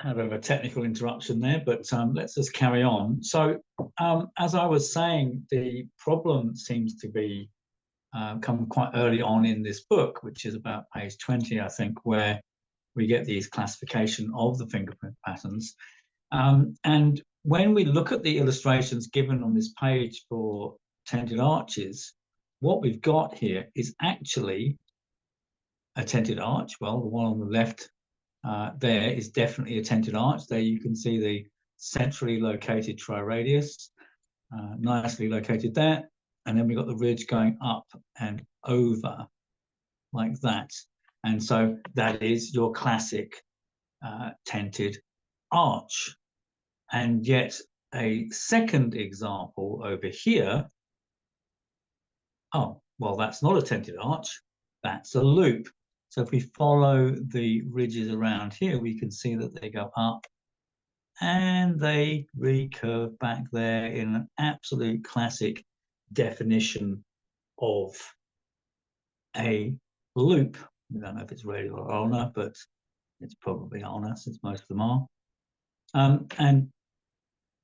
Had a technical interruption there, but let's just carry on. So, as I was saying, the problem seems to be come quite early on in this book, which is about page 20, I think, where we get these classification of the fingerprint patterns. And when we look at the illustrations given on this page for tented arches, what we've got here is actually a tented arch. Well, the one on the left there is definitely a tented arch. There you can see the centrally located triradius, nicely located there. And then we've got the ridge going up and over like that. And so that is your classic tented arch. And yet a second example over here, oh, well, that's not a tented arch, that's a loop. So if we follow the ridges around here, we can see that they go up and they recurve back there in an absolute classic definition of a loop. We don't know if it's radial or ulnar, but it's probably ulnar since most of them are. And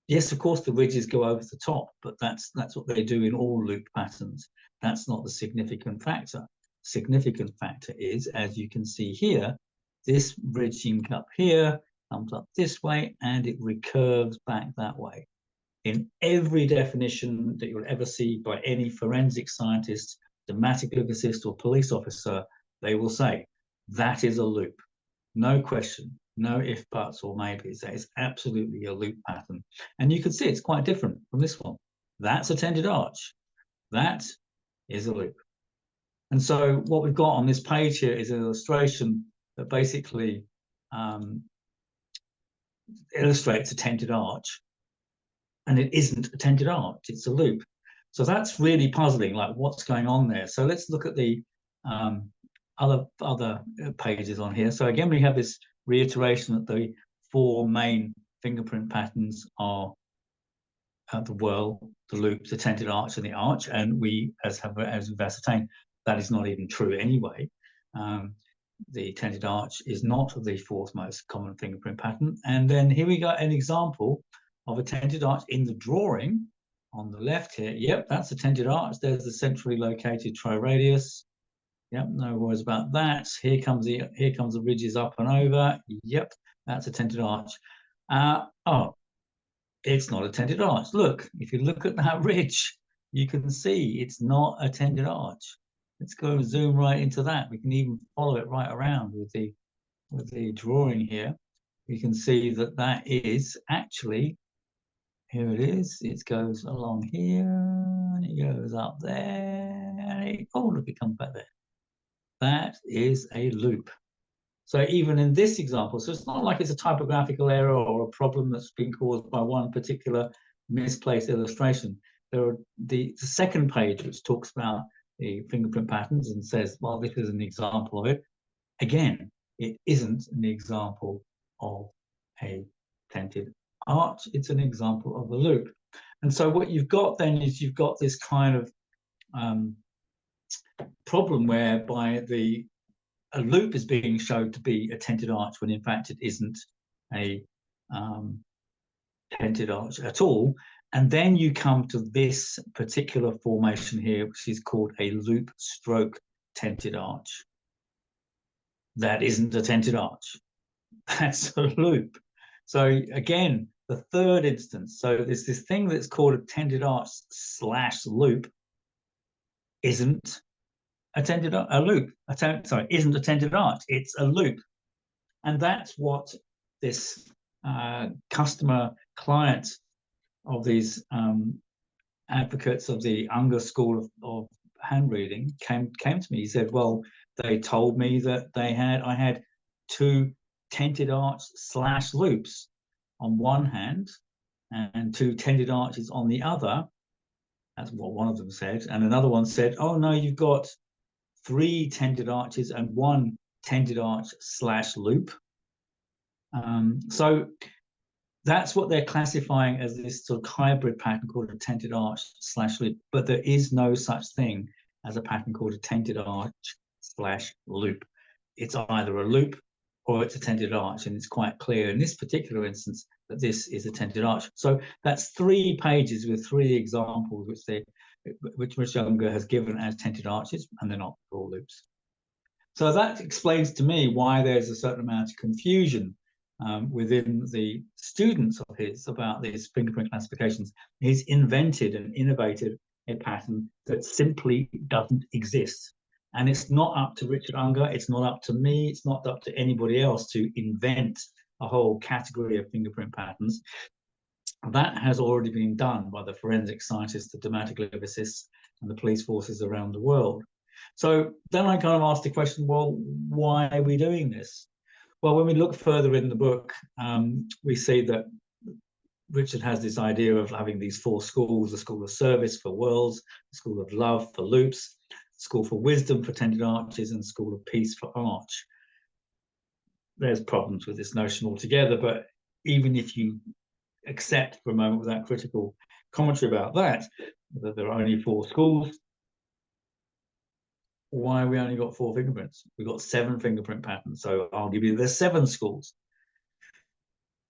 yes, of course, the ridges go over the top, but that's what they do in all loop patterns. That's not the significant factor. Significant factor is, as you can see here, this ridging up here comes up this way and it recurves back that way. In every definition that you'll ever see by any forensic scientist, dramatic logicist, or police officer, they will say that is a loop. No question, no if, buts, or maybes. That is absolutely a loop pattern. And you can see it's quite different from this one. That's a tented arch. That is a loop. And so what we've got on this page here is an illustration that basically illustrates a tented arch. And it isn't a tented arch, it's a loop. So that's really puzzling, like what's going on there. So let's look at the other pages on here. So again, we have this reiteration that the four main fingerprint patterns are the whirl, the loop, the tented arch, and the arch. And we, as we've ascertained, that is not even true anyway. The tented arch is not the fourth most common fingerprint pattern. And then here we got an example of a tented arch in the drawing on the left here. Yep, that's a tented arch. There's the centrally located triradius. Yep, no worries about that. Here comes the ridges up and over. Yep, that's a tented arch. Oh, it's not a tented arch. Look, if you look at that ridge, you can see it's not a tented arch. Let's go and zoom right into that. We can even follow it right around with the drawing here. We can see that that is actually, here it is. It goes along here, and it goes up there, and it, oh, look, it comes back there. That is a loop. So even in this example, so it's not like it's a typographical error or a problem that's been caused by one particular misplaced illustration. There are the second page, which talks about the fingerprint patterns and says, well, this is an example of it. Again, it isn't an example of a tented arch. It's an example of a loop. And so what you've got then is you've got this kind of problem whereby a loop is being shown to be a tented arch when in fact it isn't a tented arch at all. And then you come to this particular formation here, which is called a loop stroke tented arch. That isn't a tented arch. That's a loop. So again, the third instance. So there's this thing that's called a tented arch / loop. Isn't a tented a loop. Isn't a tented arch. It's a loop. And that's what this customer client of these advocates of the Unger school of hand reading came to me. He said, well, they told me that I had two tented arch / loops on one hand and two tented arches on the other. That's what one of them said. And another one said, oh no, you've got 3 tented arches and 1 tented arch / loop. So that's what they're classifying as this sort of hybrid pattern called a tented arch / loop. But there is no such thing as a pattern called a tented arch / loop. It's either a loop or it's a tented arch, and it's quite clear in this particular instance that this is a tented arch. So that's 3 pages with 3 examples which Richard Unger has given as tented arches, and they're not all loops. So that explains to me why there's a certain amount of confusion within the students of his about these fingerprint classifications. He's invented and innovated a pattern that simply doesn't exist. And it's not up to Richard Unger, it's not up to me, it's not up to anybody else to invent a whole category of fingerprint patterns. That has already been done by the forensic scientists, the dermatoglyphicists, and the police forces around the world. So then I kind of asked the question, well, why are we doing this? Well, when we look further in the book, we see that Richard has this idea of having these 4 schools: the school of service for worlds, the school of love for loops, school for wisdom for tented arches, and school of peace for arch. There's problems with this notion altogether, but even if you accept for a moment without critical commentary about that there are only 4 schools, why have we only got 4 fingerprints? We've got 7 fingerprint patterns, so arguably there's 7 schools.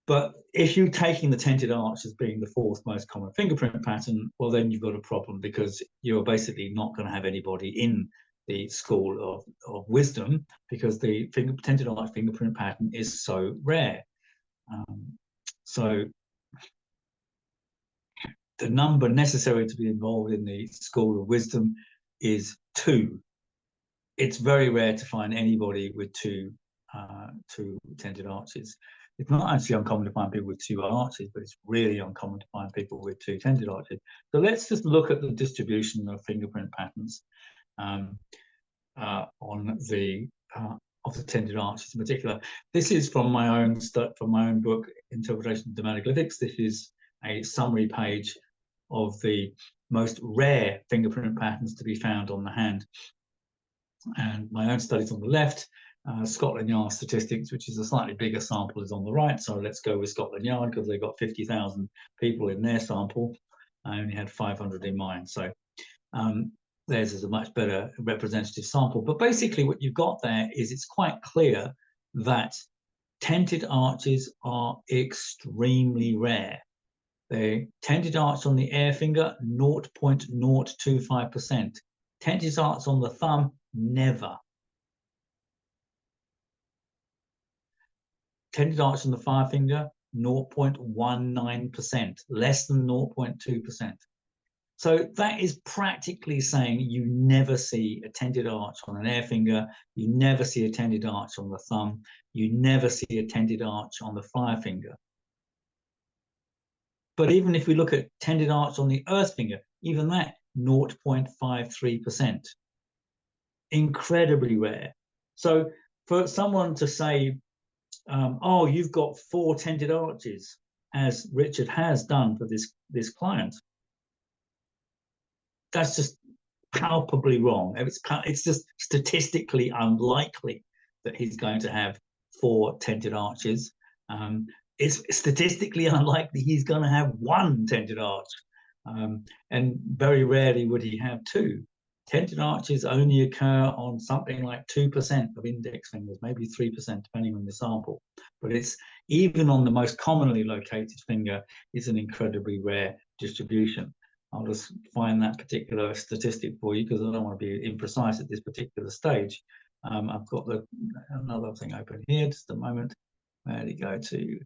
But if you're taking the tented arch as being the 4th most common fingerprint pattern, well, then you've got a problem, because you're basically not going to have anybody in the school of wisdom, because the tented arch fingerprint pattern is so rare. So the number necessary to be involved in the school of wisdom is 2. It's very rare to find anybody with two tented arches. It's not actually uncommon to find people with 2 arches, but it's really uncommon to find people with 2 tented arches. So let's just look at the distribution of fingerprint patterns on the of the tented arches in particular. This is from my own book, Interpretation of Dermatoglyphics. This is a summary page of the most rare fingerprint patterns to be found on the hand. And my own studies on the left, Scotland Yard statistics, which is a slightly bigger sample, is on the right. So let's go with Scotland Yard, because they've got 50,000 people in their sample. I only had 500 in mine. So theirs is a much better representative sample. But basically what you've got there is it's quite clear that tented arches are extremely rare. The tented arch on the air finger, 0.025%. Tented arch on the thumb, never. Tented arch on the firefinger, 0.19%, less than 0.2%. So that is practically saying you never see a tented arch on an air finger, you never see a tented arch on the thumb, you never see a tented arch on the firefinger. But even if we look at tented arch on the earth finger, even that, 0.53%. Incredibly rare. So for someone to say, oh, you've got 4 tented arches, as Richard has done for this client, that's just palpably wrong. It's just statistically unlikely that he's going to have 4 tented arches. It's statistically unlikely he's going to have 1 tented arch. And very rarely would he have 2. Tented arches only occur on something like 2% of index fingers, maybe 3%, depending on the sample. But it's even on the most commonly located finger, it's an incredibly rare distribution. I'll just find that particular statistic for you, because I don't want to be imprecise at this particular stage. I've got another thing open here, just a moment. Where did it go to?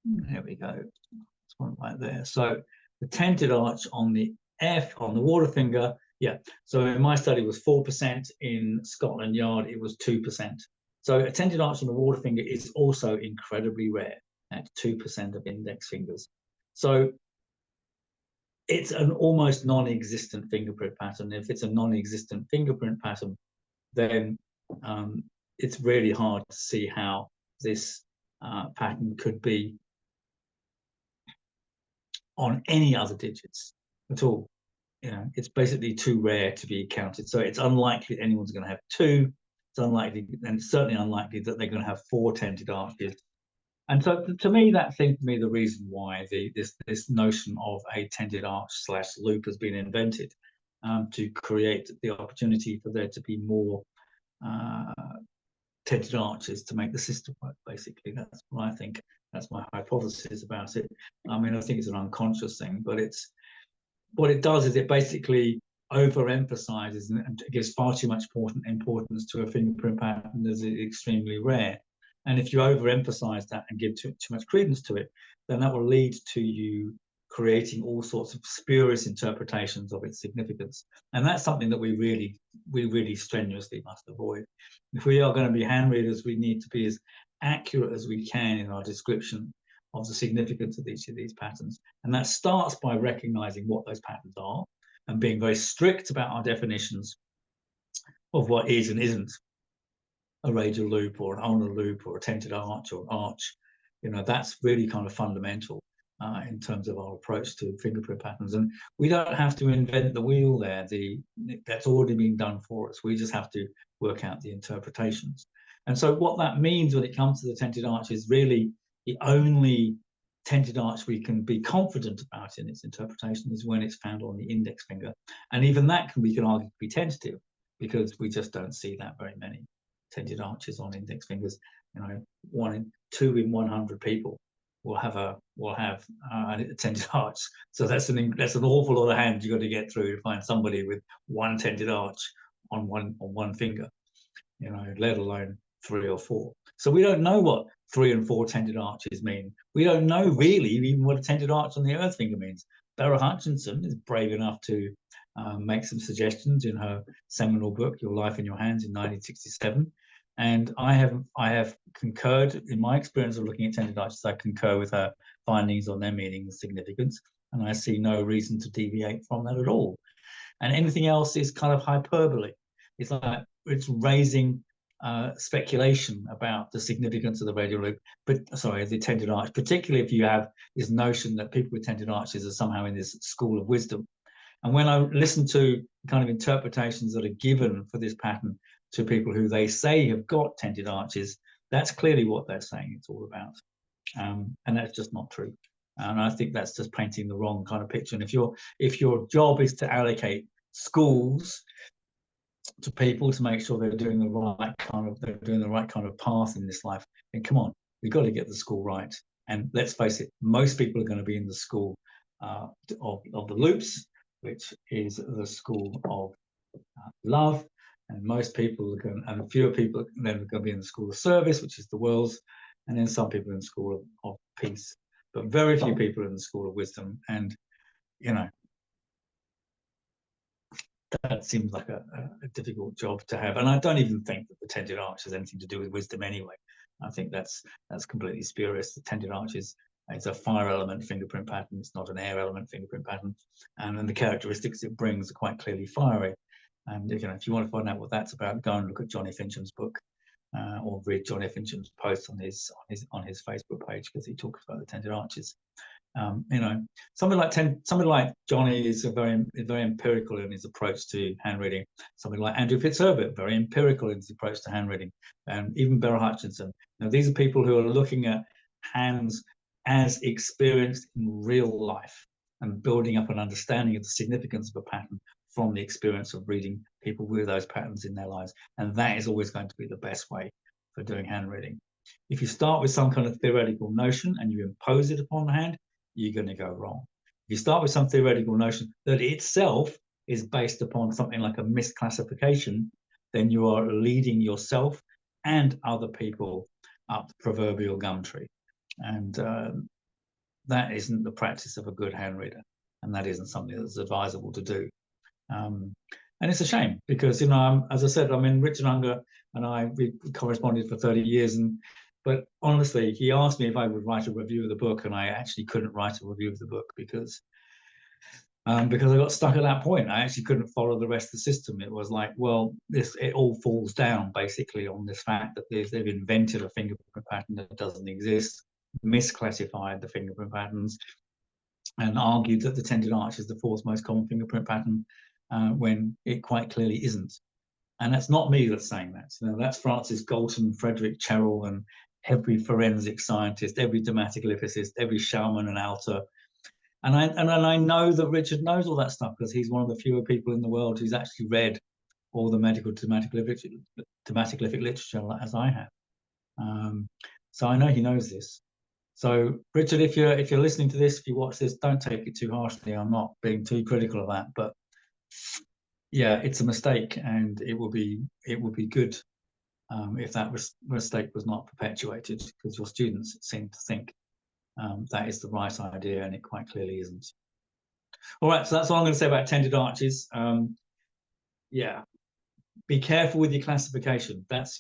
There we go. It's one right there. So the tented arch on the water finger, yeah. So in my study it was 4%. In Scotland Yard it was 2%. So a tented arch on the water finger is also incredibly rare at 2% of index fingers. So it's an almost non-existent fingerprint pattern. If it's a non-existent fingerprint pattern, then it's really hard to see how this pattern could be on any other digits at all. You know, it's basically too rare to be counted. So it's unlikely anyone's going to have 2. It's unlikely, and it's certainly unlikely that they're going to have 4 tented arches. And so to me, that seems to me the reason why this notion of a tented arch / loop has been invented, to create the opportunity for there to be more tented arches to make the system work, basically. That's what I think. That's my hypothesis about it. I mean, I think it's an unconscious thing, but it's what it does is it basically overemphasizes and gives far too much importance to a fingerprint pattern as it's extremely rare. And if you overemphasize that and give too much credence to it, then that will lead to you creating all sorts of spurious interpretations of its significance. And that's something that we really strenuously must avoid. If we are going to be hand readers, we need to be as accurate as we can in our description of the significance of each of these patterns. And that starts by recognizing what those patterns are and being very strict about our definitions of what is and isn't a radial loop or an ulnar loop or a tented arch or an arch. You know, that's really kind of fundamental in terms of our approach to fingerprint patterns. And we don't have to invent the wheel there. That's already been done for us. We just have to work out the interpretations. And so what that means when it comes to the tented arch is really the only tented arch we can be confident about in its interpretation is when it's found on the index finger. And even that we can argue to be tentative, because we just don't see that very many tented arches on index fingers. You know, 2 in 100 people will have a tented arch. So that's an awful lot of hands you've got to get through to find somebody with one tented arch on one finger. You know, let alone 3 or 4. So we don't know what 3 and 4 tented arches mean. We don't know really even what a tented arch on the earth finger means. Beryl Hutchinson is brave enough to make some suggestions in her seminal book, Your Life in Your Hands, in 1967. And I have concurred, in my experience of looking at tented arches, I concur with her findings on their meaning and significance, and I see no reason to deviate from that at all. And anything else is kind of hyperbole. It's like it's raising speculation about the significance of the radial loop, the tented arch, particularly if you have this notion that people with tented arches are somehow in this school of wisdom. And when I listen to kind of interpretations that are given for this pattern to people who they say have got tented arches, that's clearly what they're saying it's all about. And that's just not true. And I think that's just painting the wrong kind of picture. And if your job is to allocate schools to people to make sure they're doing the right kind of path in this life, then come on, we've got to get the school right. And let's face it, most people are going to be in the school of the loops, which is the school of love, and most people are going, and fewer people then are going to be in the school of service, which is the world's, and then some people in the school of peace, but very few people in the school of wisdom. And you know, that seems like a difficult job to have. And I don't even think that the tented arch has anything to do with wisdom anyway. I think that's completely spurious. The tented arch is it's a fire element fingerprint pattern. It's not an air element fingerprint pattern. And the characteristics it brings are quite clearly fiery. And if you want to find out what that's about, go and look at Johnny Fincham's book, or read Johnny Fincham's post on his Facebook page, because he talks about the tented arches. Somebody like Johnny is very empirical in his approach to hand reading. Somebody like Andrew Fitzherbert, very empirical in his approach to hand reading, and even Beryl Hutchinson. Now, these are people who are looking at hands as experienced in real life and building up an understanding of the significance of a pattern from the experience of reading people with those patterns in their lives. And that is always going to be the best way for doing hand reading. If you start with some kind of theoretical notion and you impose it upon the hand, you're going to go wrong. If you start with some theoretical notion that itself is based upon something like a misclassification, then you are leading yourself and other people up the proverbial gum tree. And that isn't the practice of a good hand reader. And that isn't something that's advisable to do. And it's a shame because, as I said, Richard Unger and we corresponded for 30 years. But honestly, he asked me if I would write a review of the book, and I actually couldn't write a review of the book because I got stuck at that point. I actually couldn't follow the rest of the system. It was like, well, it all falls down basically on this fact that they've invented a fingerprint pattern that doesn't exist, misclassified the fingerprint patterns, and argued that the tented arch is the fourth most common fingerprint pattern when it quite clearly isn't. And that's not me that's saying that. That's Francis Galton, Frederick Cherrell, and every forensic scientist, every dermatoglyphicist, every Schaumann and Alter. And I know that Richard knows all that stuff because he's one of the fewer people in the world who's actually read all the medical dermatoglyphic literature as I have. So I know he knows this. So Richard, if you're listening to this, if you watch this, don't take it too harshly. I'm not being too critical of that, but yeah, it's a mistake, and it would be good if that mistake was not perpetuated, because your students seem to think that is the right idea, and it quite clearly isn't. All right, so that's all I'm going to say about tended arches. Yeah, be careful with your classification. It's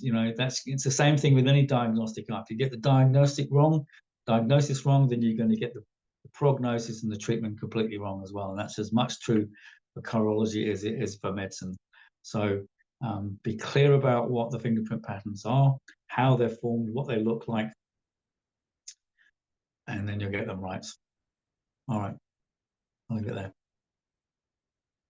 the same thing with any diagnostic art. If you get the diagnosis wrong, then you're going to get the prognosis and the treatment completely wrong as well. And that's as much true for chirology as it is for medicine. So be clear about what the fingerprint patterns are, how they're formed, what they look like, and then you'll get them right. All right, I'll leave it there.